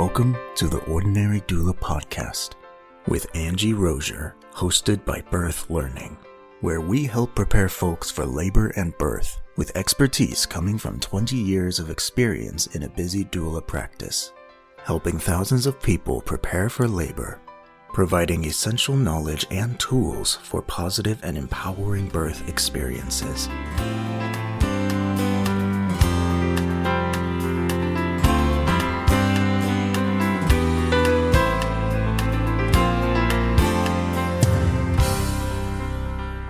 Welcome to the Ordinary Doula Podcast with Angie Rozier, hosted by Birth Learning, where we help prepare folks for labor and birth with expertise coming from 20 years of experience in a busy doula practice, helping thousands of people prepare for labor, providing essential knowledge and tools for positive and empowering birth experiences.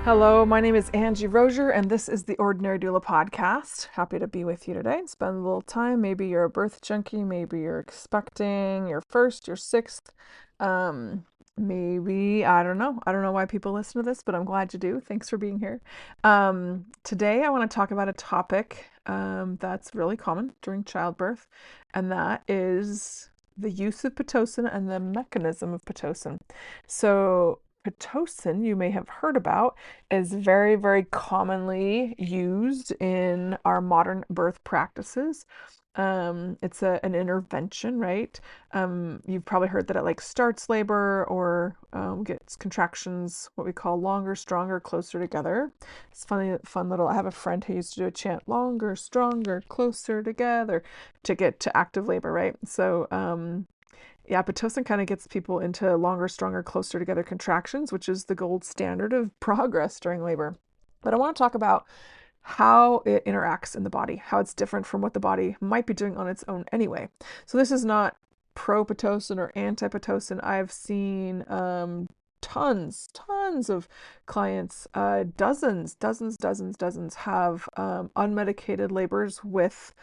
Hello, my name is Angie Rozier, and this is the Ordinary Doula Podcast. Happy to be with you today. Spend a little time. Maybe you're a birth junkie. Maybe you're expecting your first, your sixth. Maybe, I don't know. I don't know why people listen to this, but I'm glad you do. Thanks for being here. Today, I want to talk about a topic that's really common during childbirth, and that is the use of Pitocin and the mechanism of Pitocin. So, Pitocin, you may have heard about, is very, very commonly used in our modern birth practices. It's an intervention, right? You've probably heard that it starts labor or gets contractions, what we call longer, stronger, closer together. It's funny, fun little, I have a friend who used to do a chant, longer, stronger, closer together, to get to active labor, right? So, yeah, Pitocin kind of gets people into longer, stronger, closer together contractions, which is the gold standard of progress during labor. But I want to talk about how it interacts in the body, how it's different from what the body might be doing on its own anyway. So this is not pro-Pitocin or anti-Pitocin. I've seen tons of clients, dozens have unmedicated labors with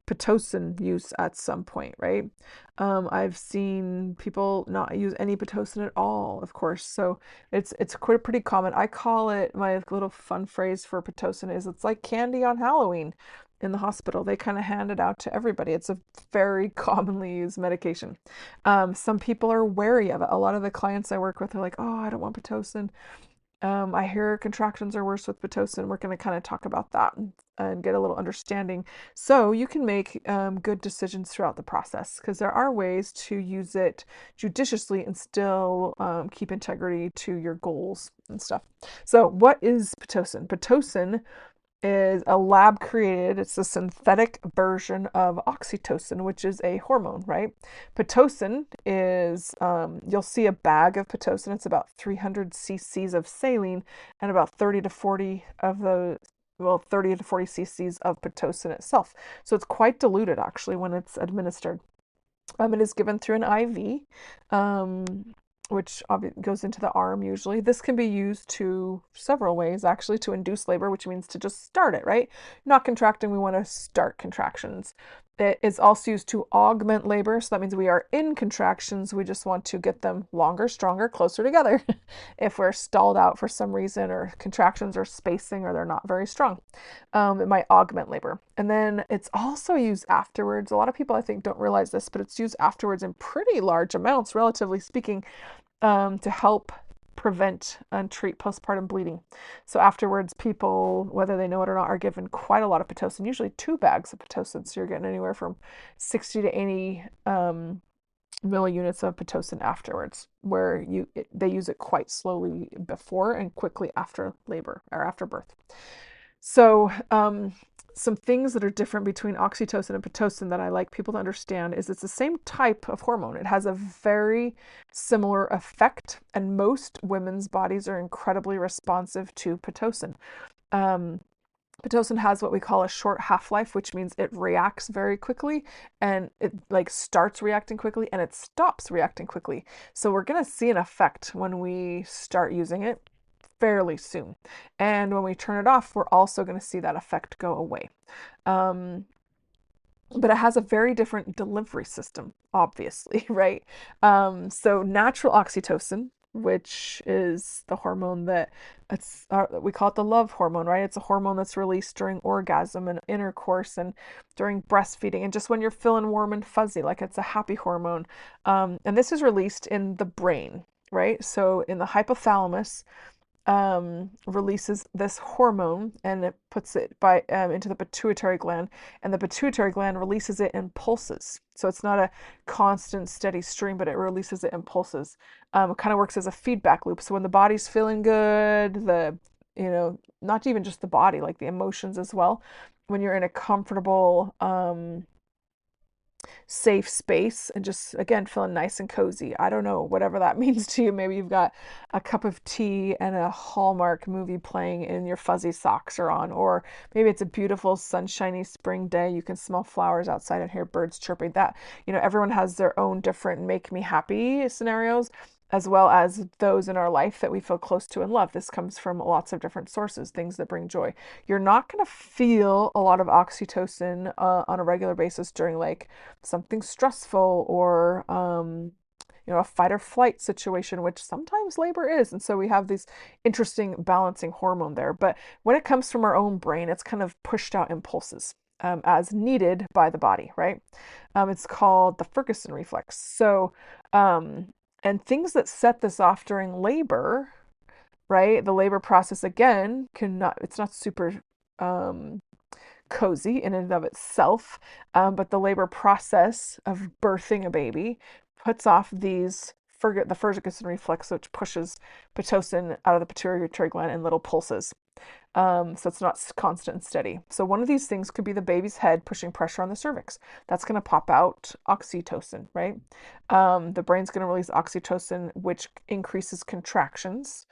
Pitocin use at some point, right? I've seen people not use any Pitocin at all, of course. So it's quite pretty common. I call it, my little fun phrase for Pitocin is, it's like candy on Halloween in the hospital. They kind of hand it out to everybody. It's a very commonly used medication. Some people are wary of it. A lot of the clients I work with are like, oh, I don't want Pitocin. I hear contractions are worse with Pitocin. We're going to kind of talk about that and get a little understanding so you can make good decisions throughout the process, because there are ways to use it judiciously and still keep integrity to your goals and stuff. So what is Pitocin? Pitocin is a lab created, it's a synthetic version of oxytocin, which is a hormone, right? Pitocin is, you'll see a bag of Pitocin, it's about 300 cc's of saline and about 30 to 40 cc's of Pitocin itself. So it's quite diluted actually when it's administered. It is given through an IV, which goes into the arm usually. This can be used to several ways, actually, to induce labor, which means to just start it, right? Not contracting, we want to start contractions. It is also used to augment labor, so that means we are in contractions, we just want to get them longer, stronger, closer together. If we're stalled out for some reason, or contractions are spacing, or they're not very strong, it might augment labor. And then it's also used afterwards. A lot of people, I think, don't realize this, but it's used afterwards in pretty large amounts, relatively speaking, to help prevent and treat postpartum bleeding. So afterwards, people, whether they know it or not, are given quite a lot of Pitocin, usually 2 bags of Pitocin. So you're getting anywhere from 60 to 80 milliunits of Pitocin afterwards, where they use it quite slowly before and quickly after labor or after birth. So some things that are different between oxytocin and Pitocin that I like people to understand is it's the same type of hormone. It has a very similar effect, and most women's bodies are incredibly responsive to Pitocin. Pitocin has what we call a short half-life, which means it reacts very quickly, and it starts reacting quickly and it stops reacting quickly. So we're going to see an effect when we start using it fairly soon. And when we turn it off, we're also going to see that effect go away. But it has a very different delivery system, obviously, right? So natural oxytocin, which is the hormone that we call it the love hormone, right? It's a hormone that's released during orgasm and intercourse and during breastfeeding and just when you're feeling warm and fuzzy, like it's a happy hormone. And this is released in the brain, right? So in the hypothalamus, releases this hormone, and it puts it into the pituitary gland, and the pituitary gland releases it in pulses. So it's not a constant steady stream, but it releases it in pulses. It kind of works as a feedback loop. So when the body's feeling good, not even just the body, like the emotions as well, when you're in a comfortable safe space and just again feeling nice and cozy. I don't know, whatever that means to you. Maybe you've got a cup of tea and a Hallmark movie playing and your fuzzy socks are on, or maybe it's a beautiful sunshiny spring day. You can smell flowers outside and hear birds chirping. That, everyone has their own different make me happy scenarios, as well as those in our life that we feel close to and love. This comes from lots of different sources, things that bring joy. You're not going to feel a lot of oxytocin on a regular basis during like something stressful or a fight or flight situation, which sometimes labor is. And so we have these interesting balancing hormone there. But when it comes from our own brain, it's kind of pushed out impulses as needed by the body, right? It's called the Ferguson reflex. So, and things that set this off during labor, right? The labor process again it's not super cozy in and of itself, but the labor process of birthing a baby puts off the Ferguson reflex, which pushes Pitocin out of the pituitary gland in little pulses. So it's not constant and steady. So one of these things could be the baby's head pushing pressure on the cervix. That's going to pop out oxytocin, right? The brain's going to release oxytocin, which increases contractions,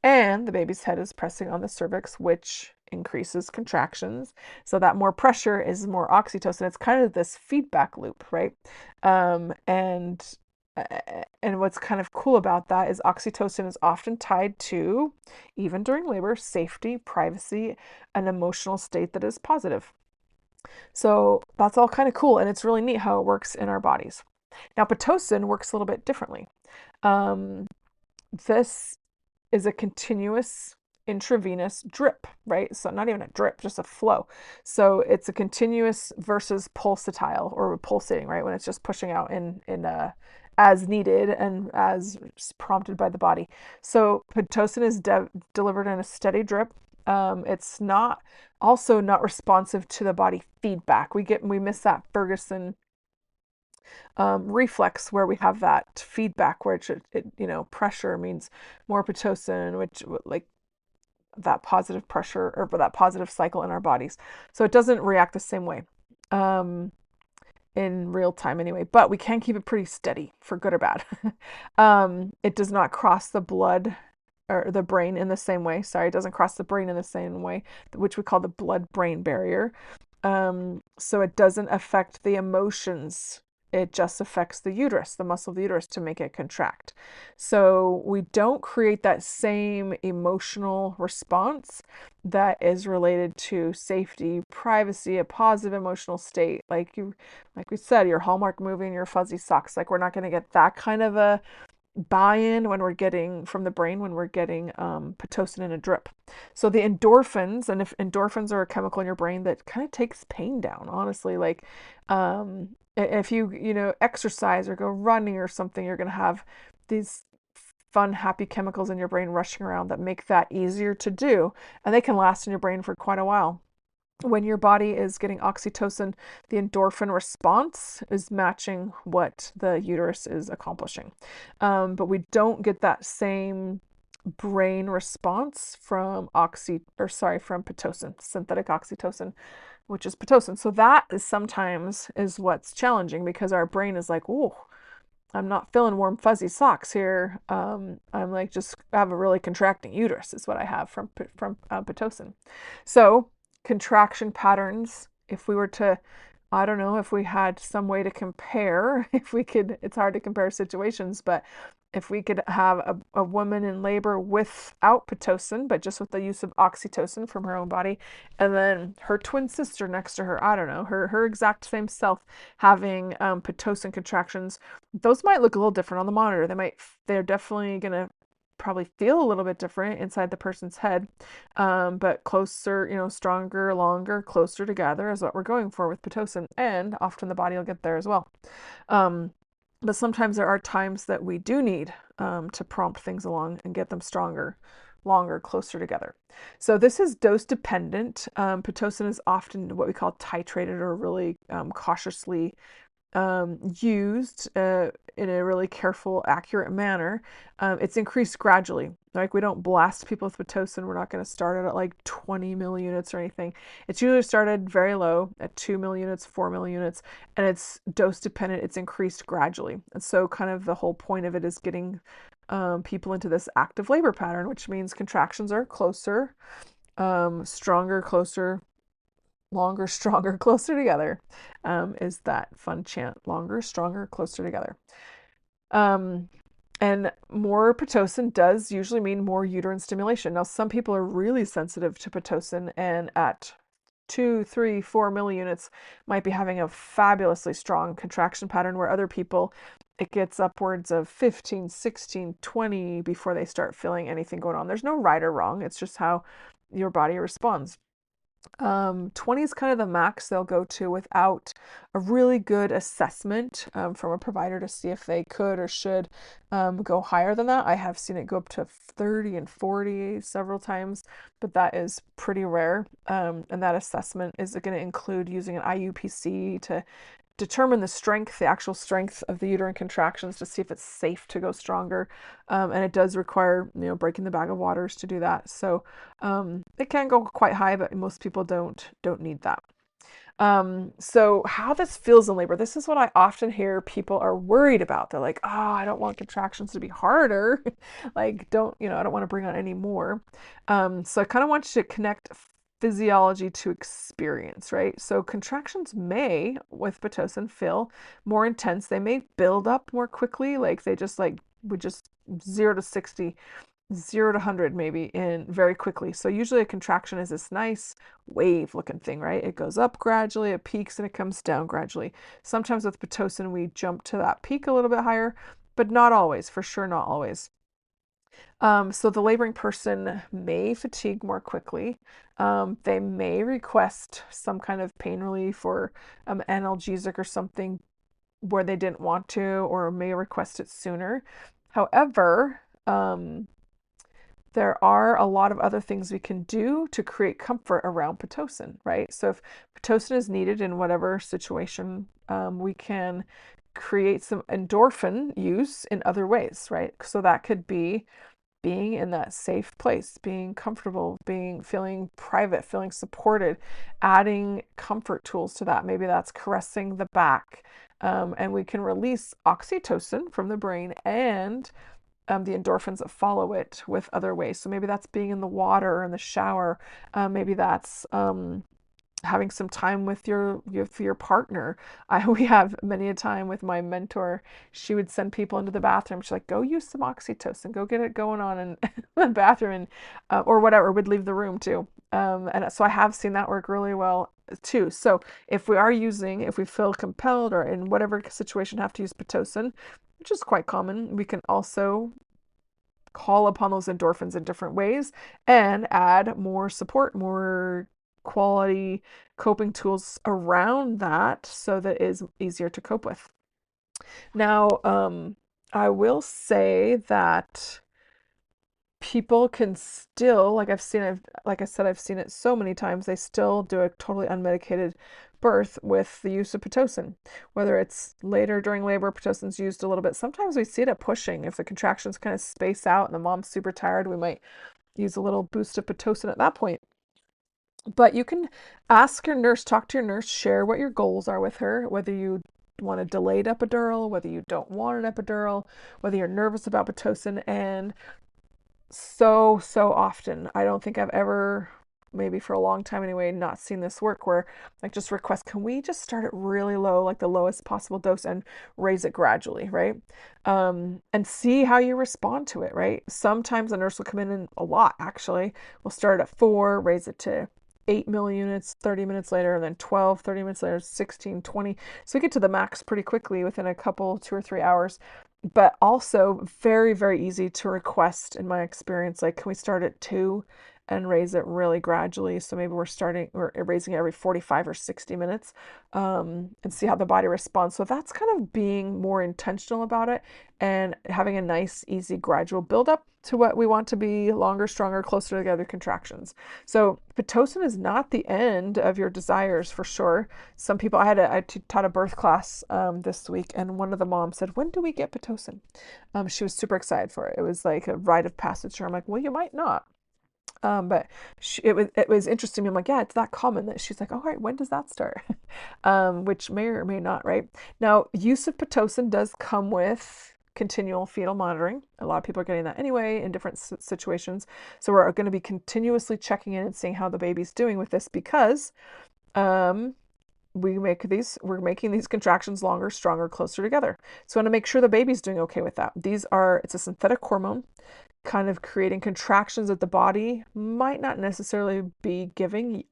and the baby's head is pressing on the cervix, which increases contractions. So that more pressure is more oxytocin. It's kind of this feedback loop, right? And what's kind of cool about that is oxytocin is often tied to, even during labor, safety, privacy, an emotional state that is positive. So that's all kind of cool, and it's really neat how it works in our bodies. Now, Pitocin works a little bit differently. This is a continuous intravenous drip, right? So not even a drip, just a flow. So it's a continuous versus pulsatile or pulsating, right? When it's just pushing out in as needed and as prompted by the body. So Pitocin is delivered in a steady drip. It's not responsive to the body feedback. We miss that Ferguson reflex where we have that feedback where pressure means more Pitocin, which like that positive pressure or that positive cycle in our bodies. So it doesn't react the same way in real time anyway, but we can keep it pretty steady for good or bad. It does not cross the blood or the brain in the same way. Sorry, it doesn't cross the brain in the same way, which we call the blood-brain barrier. So it doesn't affect the emotions. It just affects the uterus, the muscle of the uterus, to make it contract. So we don't create that same emotional response that is related to safety, privacy, a positive emotional state. Like we said, your Hallmark movie and your fuzzy socks. Like we're not going to get that kind of a buy-in when we're getting from the brain when we're getting Pitocin in a drip. So the endorphins, and if endorphins are a chemical in your brain that kind of takes pain down, honestly, like if you exercise or go running or something, you're going to have these fun, happy chemicals in your brain rushing around that make that easier to do, and they can last in your brain for quite a while. When your body is getting oxytocin, the endorphin response is matching what the uterus is accomplishing. But we don't get that same brain response from Pitocin, synthetic oxytocin, which is Pitocin. So that is sometimes what's challenging, because our brain is like, oh, I'm not feeling warm fuzzy socks here. I'm like, just have a really contracting uterus is what I have from Pitocin. So contraction patterns, if we were to, I don't know if we had some way to compare, if we could, it's hard to compare situations, but if we could have a woman in labor without Pitocin, but just with the use of oxytocin from her own body, and then her twin sister next to her, I don't know, her exact same self having Pitocin contractions, those might look a little different on the monitor. They're definitely going to probably feel a little bit different inside the person's head, but closer, stronger, longer, closer together is what we're going for with Pitocin, and often the body will get there as well. But sometimes there are times that we do need to prompt things along and get them stronger longer, closer together. So this is dose dependent. Pitocin is often what we call titrated or really cautiously used in a really careful, accurate manner. It's increased gradually. Like we don't blast people with Pitocin. We're not going to start it at like 20 millunits or anything. It's usually started very low at 2 millunits, 4 millunits, and it's dose dependent. It's increased gradually. And so kind of the whole point of it is getting people into this active labor pattern, which means contractions are closer, stronger, closer, longer, stronger, closer together, is that fun chant. Longer, stronger, closer together. And more Pitocin does usually mean more uterine stimulation. Now, some people are really sensitive to Pitocin and at 2, 3, 4 milliunits might be having a fabulously strong contraction pattern, where other people, it gets upwards of 15, 16, 20 before they start feeling anything going on. There's no right or wrong. It's just how your body responds. 20 is kind of the max they'll go to without a really good assessment from a provider to see if they could or should go higher than that. I have seen it go up to 30 and 40 several times, but that is pretty rare. And that assessment is going to include using an IUPC to determine the strength, the actual strength of the uterine contractions, to see if it's safe to go stronger. And it does require, breaking the bag of waters to do that. So it can go quite high, but most people don't need that. So how this feels in labor, this is what I often hear people are worried about. They're like, oh, I don't want contractions to be harder. Like, I don't want to bring on any more. So I kind of want you to connect physiology to experience, right? So contractions may, with Pitocin, feel more intense. They may build up more quickly. Like they just would just 0 to 60, 0 to 100 maybe in very quickly. So usually a contraction is this nice wave looking thing, right? It goes up gradually, it peaks, and it comes down gradually. Sometimes with Pitocin, we jump to that peak a little bit higher, but not always, for sure, not always. So the laboring person may fatigue more quickly. They may request some kind of pain relief or analgesic or something where they didn't want to, or may request it sooner. However, there are a lot of other things we can do to create comfort around Pitocin, right? So if Pitocin is needed in whatever situation, we can create some endorphin use in other ways, right? So that could be being in that safe place, being comfortable, feeling private, feeling supported, adding comfort tools to that. Maybe that's caressing the back. And we can release oxytocin from the brain and the endorphins that follow it with other ways. So maybe that's being in the water or in the shower. Maybe that's having some time with your partner. We have many a time with my mentor, she would send people into the bathroom. She's like, go use some oxytocin, go get it going on in the bathroom, and or whatever, would leave the room too. And so I have seen that work really well too. So if we feel compelled or in whatever situation have to use Pitocin, which is quite common, we can also call upon those endorphins in different ways and add more support, more quality coping tools around that so that it is easier to cope with. Now, I will say that people can still, like I said, I've seen it so many times, they still do a totally unmedicated birth with the use of Pitocin. Whether it's later during labor, Pitocin's used a little bit. Sometimes we see it at pushing. If the contractions kind of space out and the mom's super tired, we might use a little boost of Pitocin at that point. But you can ask your nurse, talk to your nurse, share what your goals are with her, whether you want a delayed epidural, whether you don't want an epidural, whether you're nervous about Pitocin. And so often, I don't think I've ever, maybe for a long time anyway, not seen this work where like just request, can we just start it really low, like the lowest possible dose, and raise it gradually, right? And see how you respond to it, right? Sometimes a nurse will come in and a lot actually. We'll start at 4, raise it to 8 millunits 30 minutes later, and then 12, 30 minutes later, 16, 20. So we get to the max pretty quickly within a couple, 2 or 3 hours. But also very, very easy to request in my experience. Like, can we start at 2 and raise it really gradually. So maybe we're raising it every 45 or 60 minutes, and see how the body responds. So that's kind of being more intentional about it and having a nice, easy, gradual buildup to what we want to be longer, stronger, closer together contractions. So Pitocin is not the end of your desires for sure. Some people, I taught a birth class this week, and one of the moms said, "When do we get Pitocin?" She was super excited for it. It was like a rite of passage. I'm like, "Well, you might not." But it was interesting. I'm like, yeah, it's that common that she's like, all right, when does that start? Which may or may not, right? Now, use of Pitocin does come with continual fetal monitoring. A lot of people are getting that anyway in different situations. So we're going to be continuously checking in and seeing how the baby's doing with this because um, we're making these contractions longer, stronger, closer together. So I want to make sure the baby's doing okay with that. It's a synthetic hormone kind of creating contractions that the body might not necessarily be giving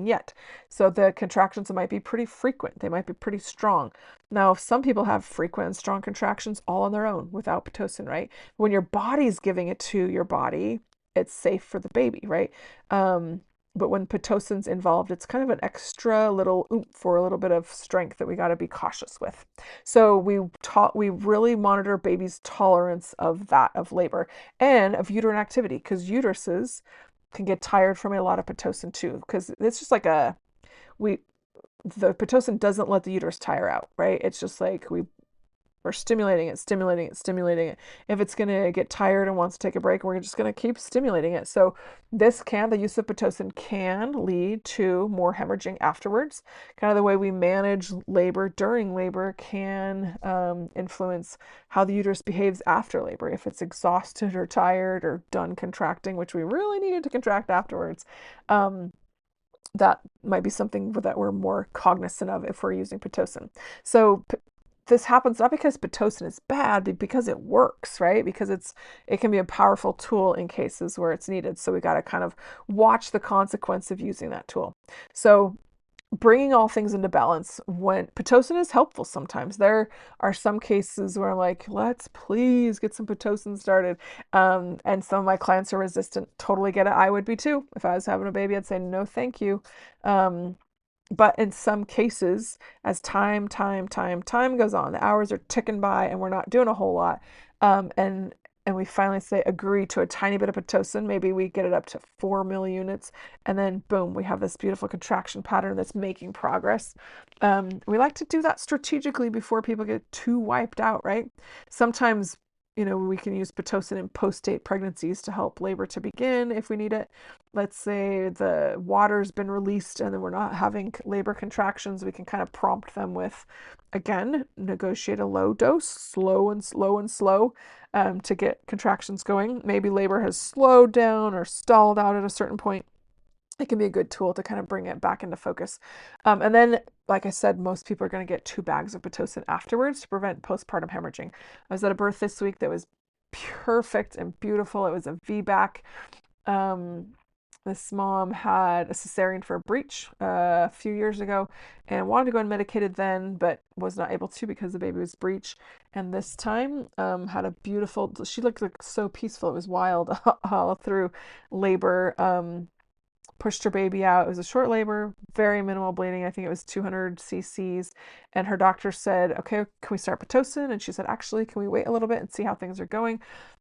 yet. So the contractions might be pretty frequent. They might be pretty strong. Now, some people have frequent and strong contractions all on their own without Pitocin, right? When your body's giving it to your body, it's safe for the baby, right? But when Pitocin's involved, it's kind of an extra little oomph for a little bit of strength that we got to be cautious with. So we really monitor baby's tolerance of labor and of uterine activity because uteruses can get tired from a lot of Pitocin too. Because it's just like the Pitocin doesn't let the uterus tire out, right? It's just like we're stimulating it. If it's going to get tired and wants to take a break, we're just going to keep stimulating it. So the use of Pitocin can lead to more hemorrhaging afterwards. Kind of the way we manage labor during labor can influence how the uterus behaves after labor. If it's exhausted or tired or done contracting, which we really needed to contract afterwards, that might be something that we're more cognizant of if we're using Pitocin. So this happens not because Pitocin is bad, but because it works, right? Because it can be a powerful tool in cases where it's needed. So we got to kind of watch the consequence of using that tool. So bringing all things into balance when Pitocin is helpful sometimes. There are some cases where I'm like, let's please get some Pitocin started. And some of my clients are resistant. Totally get it. I would be too. If I was having a baby, I'd say, no, thank you. But in some cases, as time goes on, the hours are ticking by and we're not doing a whole lot. And we finally say agree to a tiny bit of Pitocin. Maybe we get it up to 4 millunits, and then boom, we have this beautiful contraction pattern that's making progress. We like to do that strategically before people get too wiped out, right? Sometimes we can use Pitocin in post-date pregnancies to help labor to begin if we need it. Let's say the water's been released and then we're not having labor contractions. We can kind of prompt them with, again, negotiate a low dose, slow and slow, to get contractions going. Maybe labor has slowed down or stalled out at a certain point. It can be a good tool to kind of bring it back into focus. And then, like I said, most people are going to get 2 bags of Pitocin afterwards to prevent postpartum hemorrhaging. I was at a birth this week that was perfect and beautiful. It was a VBAC. This mom had a cesarean for a breech a few years ago and wanted to go unmedicated then, but was not able to because the baby was breech. And this time had a beautiful, she looked like so peaceful. It was wild all through labor. Pushed her baby out. It was a short labor, very minimal bleeding. I think it was 200 cc's. And her doctor said, okay, can we start Pitocin? And she said, actually, can we wait a little bit and see how things are going?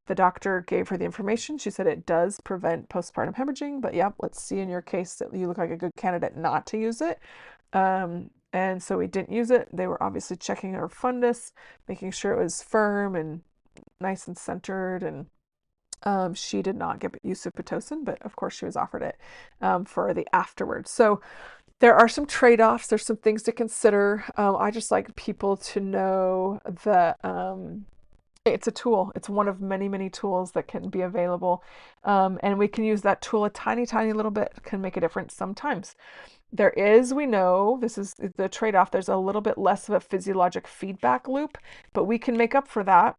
The doctor gave her the information. She said it does prevent postpartum hemorrhaging, but yeah, let's see in your case that you look like a good candidate not to use it. And so we didn't use it. They were obviously checking her fundus, making sure it was firm and nice and centered, and she did not get use of Pitocin, but of course she was offered it for the afterwards. So there are some trade-offs. There's some things to consider. I just like people to know that it's a tool. It's one of many, many tools that can be available. And we can use that tool a tiny, tiny little bit, can make a difference sometimes. We know, this is the trade-off, there's a little bit less of a physiologic feedback loop, but we can make up for that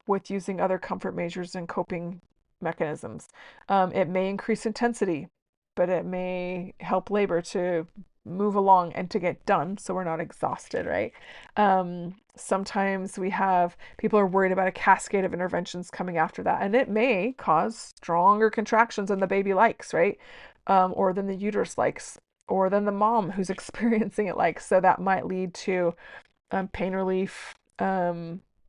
with using other comfort measures and coping mechanisms. It may increase intensity, but it may help labor to move along and to get done so we're not exhausted, right? Sometimes people are worried about a cascade of interventions coming after that, and it may cause stronger contractions than the baby likes, right? Or than the uterus likes, or than the mom who's experiencing it likes. So that might lead to pain relief,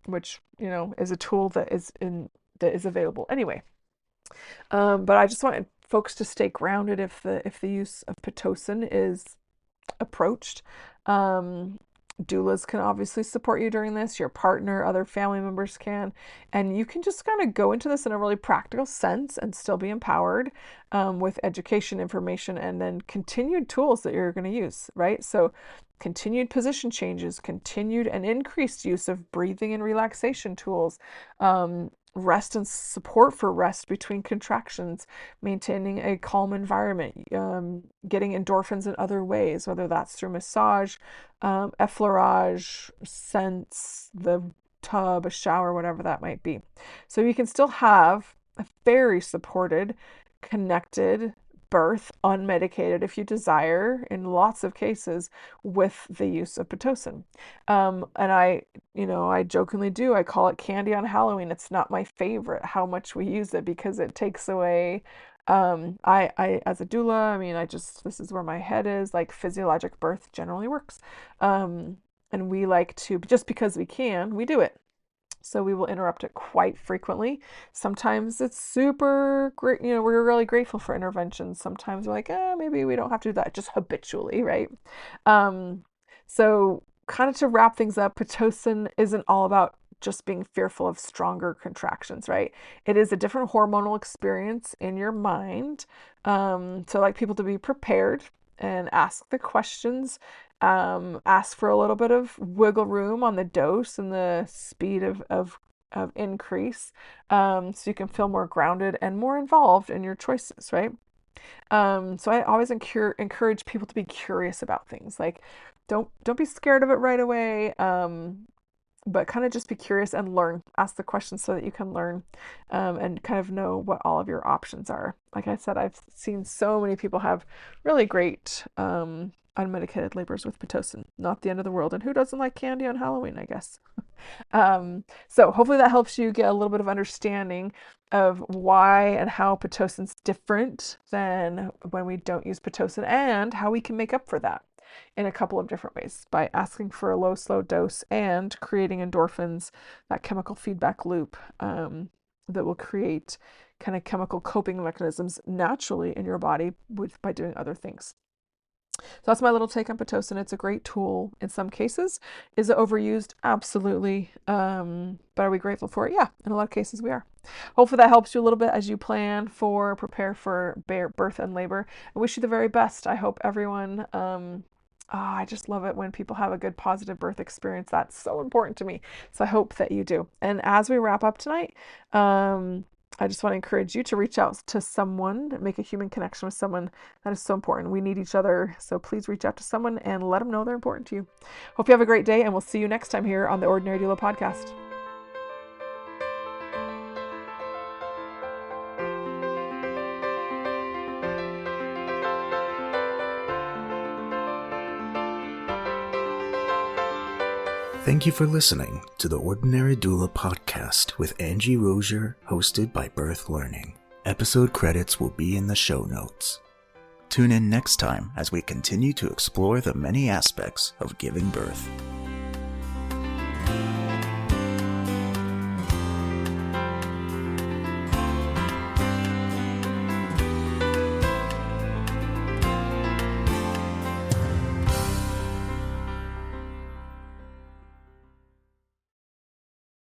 which, is a tool that is available anyway. But I just wanted folks to stay grounded if the use of Pitocin is approached. Doulas can obviously support you during this, your partner, other family members can, and you can just kind of go into this in a really practical sense and still be empowered with education, information, and then continued tools that you're going to use, right? So continued position changes, continued and increased use of breathing and relaxation tools, rest and support for rest between contractions, maintaining a calm environment, getting endorphins in other ways, whether that's through massage, effleurage, scents, the tub, a shower, whatever that might be. So you can still have a very supported, connected birth, unmedicated if you desire, in lots of cases with the use of Pitocin. And I jokingly I call it candy on Halloween. It's not my favorite how much we use it because it takes away, I as a doula, this is where my head is, like physiologic birth generally works. And we like to, just because we can, we do it. So we will interrupt it quite frequently. Sometimes it's super great. We're really grateful for interventions. Sometimes we're like, maybe we don't have to do that just habitually, right? So kind of to wrap things up, Pitocin isn't all about just being fearful of stronger contractions, right? It is a different hormonal experience in your mind. So I like people to be prepared and ask the questions. Ask for a little bit of wiggle room on the dose and the speed of increase, so you can feel more grounded and more involved in your choices, right? So I always encourage people to be curious about things. Like, don't be scared of it right away. But kind of just be curious and learn. Ask the questions so that you can learn, and kind of know what all of your options are. Like I said, I've seen so many people have really great unmedicated labors with Pitocin. Not the end of the world. And who doesn't like candy on Halloween, I guess? So hopefully that helps you get a little bit of understanding of why and how Pitocin's different than when we don't use Pitocin, and how we can make up for that in a couple of different ways by asking for a low, slow dose and creating endorphins, that chemical feedback loop that will create kind of chemical coping mechanisms naturally in your body by doing other things. So that's my little take on Pitocin. It's a great tool in some cases. Is it overused? Absolutely. But are we grateful for it? Yeah, in a lot of cases we are. Hopefully that helps you a little bit as you prepare for birth and labor. I wish you the very best. I hope everyone, I just love it when people have a good positive birth experience. That's so important to me. So I hope that you do. And as we wrap up tonight, I just want to encourage you to reach out to someone, make a human connection with someone. That is so important. We need each other. So please reach out to someone and let them know they're important to you. Hope you have a great day, and we'll see you next time here on the Ordinary Doula podcast. Thank you for listening to the Ordinary Doula podcast with Angie Rozier, hosted by Birth Learning. Episode credits will be in the show notes. Tune in next time as we continue to explore the many aspects of giving birth.